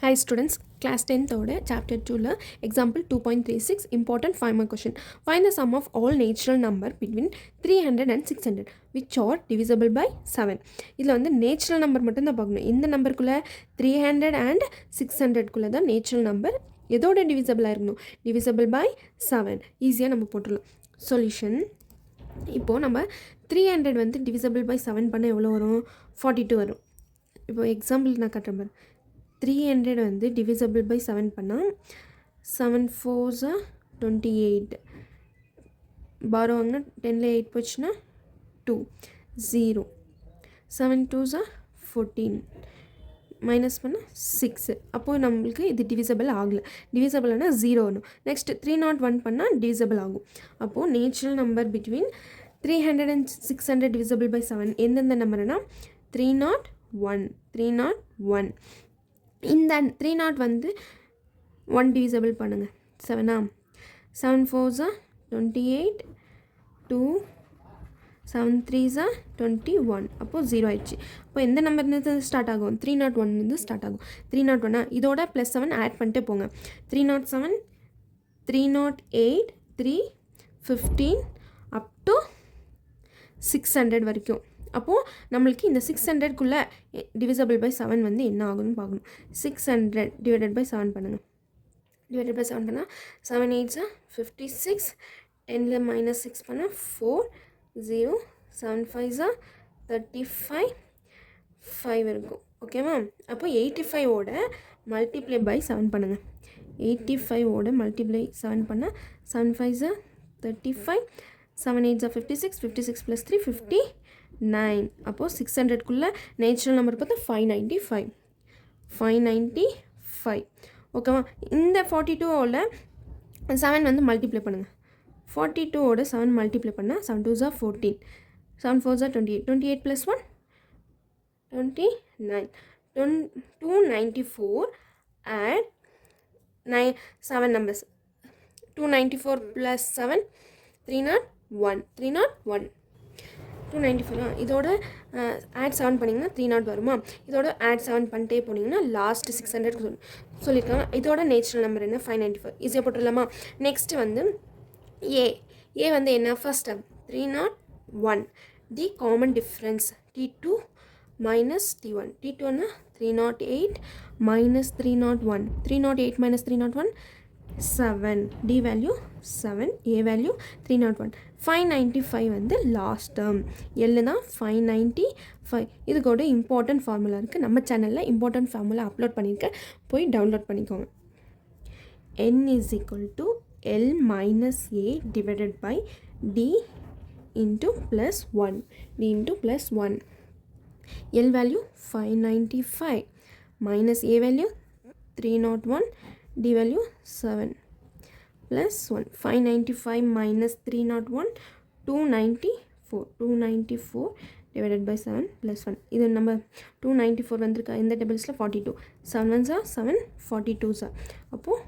Hi students, class 10th oda chapter 2 la example 2.36 important 5 mark question. Find the sum of all natural number between 300 and 600 which are divisible by 7. இதில் வந்து natural number மட்டும்தான் பார்க்கணும். இந்த நம்பருக்குள்ளே 300 and 600குள்ளே தான் natural number எதோட டிவிசபிளாக இருக்கணும், divisible by 7. ஈஸியாக நம்ம போட்டுடலாம். சொல்யூஷன், இப்போது நம்ம 300 வந்து டிவிசபிள் பை 7 பண்ண எவ்வளோ வரும், 42 வரும். இப்போது எக்ஸாம்பிள் நான் கட்டுறேன் பாரு. 300 வந்து divisible by 7 பண்ணால் 7 4s are 28. பாரோ வாங்கினா 10ல் 8 போச்சுன்னா 2 0. 7 2s are 14. மைனஸ் பண்ணால் 6. அப்போது நம்மளுக்கு இது டிவிசபிள் ஆகலை. டிவிசபிள்னா 0 வரும். நெக்ஸ்ட் 301 பண்ணால் டிவிசபிள் ஆகும். அப்போது natural number between 300 and 600 divisible by 7 எந்தெந்த நம்பர்னா 301. இந்த 300 வந்து 1 டிவிசபிள் பண்ணுங்கள். 7 7 4s are 28. 2 7 3s are 21. அப்போது 0 ஆயிடுச்சு. அப்போ எந்த நம்பர்லேருந்து ஸ்டார்ட் ஆகும், 301 ஸ்டார்ட் ஆகும். 301 இதோட +7 ஆட் பண்ணிட்டே போங்க. 307 308 315 அப் டு 600 வரைக்கும். அப்போது நம்மளுக்கு இந்த 600குள்ளே டிவிசபிள் பை 7 வந்து என்ன ஆகும்னு பார்க்கணும். 600 டிவைடட் பை 7 பண்ணுங்கள். டிவைடட் பை 7 பண்ணால் 7 8s are 56. 10ல் -6 பண்ணால் 4 0. 7 5s are 35 5 இருக்கும். ஓகேவா? அப்போ 85ஓட மல்டிப்ளை பை 7 பண்ணுங்கள். 85ஓட மல்டிப்ளை 7 பண்ணால் 7 5s are 35. 7 8s are 56. 56 + 3 59. அப்போது 600குள்ளே நேச்சுரல் நம்பர் பார்த்தா 595. ஓகேவா? இந்த 42ஓட 7 வந்து மல்டிப்ளை பண்ணுங்கள். 42ஓட 7 மல்டிப்ளை பண்ணால் 7 2s are 14. 7 4s are 28. 28 + 1 29. 294 add 7 numbers. 294 + 7 301. 294 இதோட ஆட் 7 பண்ணிங்கன்னா 30 வருமா? இதோட ஆட் 7 பண்ணிட்டே போனீங்கன்னா லாஸ்ட் 600 சொல்லியிருக்காங்க. இதோட நேச்சுரல் நம்பர் என்ன, 594. ஈஸியாக போட்டுடலாமா? நெக்ஸ்ட்டு வந்து ஏ வந்து என்ன, first 301. The common difference T2 minus T1. T2னா 308 minus 301. 308 minus 301 7. D value 7, A value 301. 595 வந்து லாஸ்ட் டேர்ம். எல்லுனா 595. இது கூட இம்பார்ட்டன்ட் ஃபார்முலா இருக்குது. நம்ம சேனலில் இம்பார்ட்டன்ட் ஃபார்முலா அப்லோட் பண்ணியிருக்கேன், போய் டவுன்லோட் பண்ணிக்கோங்க. n is equal to L minus A divided by D into plus 1. D into plus 1. L value 595 minus A value 301. D value 7 plus 1. 595 minus 301 294 divided by 7 plus 1. இது நம்ம 294 வந்திருக்கா இந்த டேபிள்ஸில் 42. 7 1s are 7, 42s are. அப்போது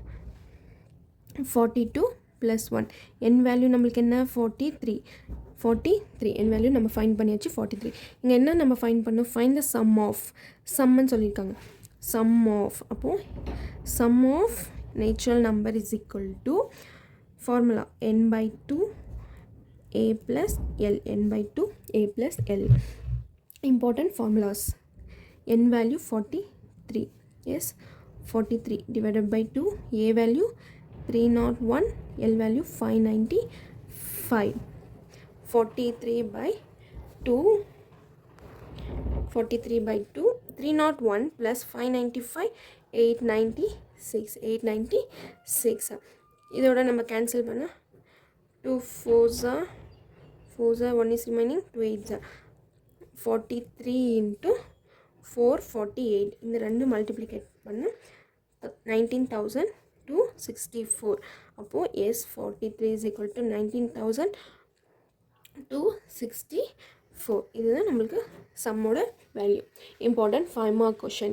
42 plus 1. n value நம்மளுக்கு என்ன, 43. n value நம்ம find பண்ணியாச்சு 43. இங்கே என்ன நம்ம ஃபைண்ட் பண்ணோம், ஃபைண்ட் த சம்முன்னு சொல்லியிருக்காங்க. அப்போது sum of natural number is equal to formula n by 2 a plus l. n by 2 a plus l. Important formulas. n value 43. Yes, 43 divided by 2. A value 301. L value 595. 43 by 2. 301 plus 595 896. இதோட நம்ம cancel பண்ணால் 2 4s are 1 is remaining, 2 8s are 43 into 448. இந்த ரெண்டு multiplicate பண்ணால் 19,264. அப்போது S 43 is equal to 19,264. இதுதான் நம்மளுக்கு சம்மோட value. Important 5 mark question.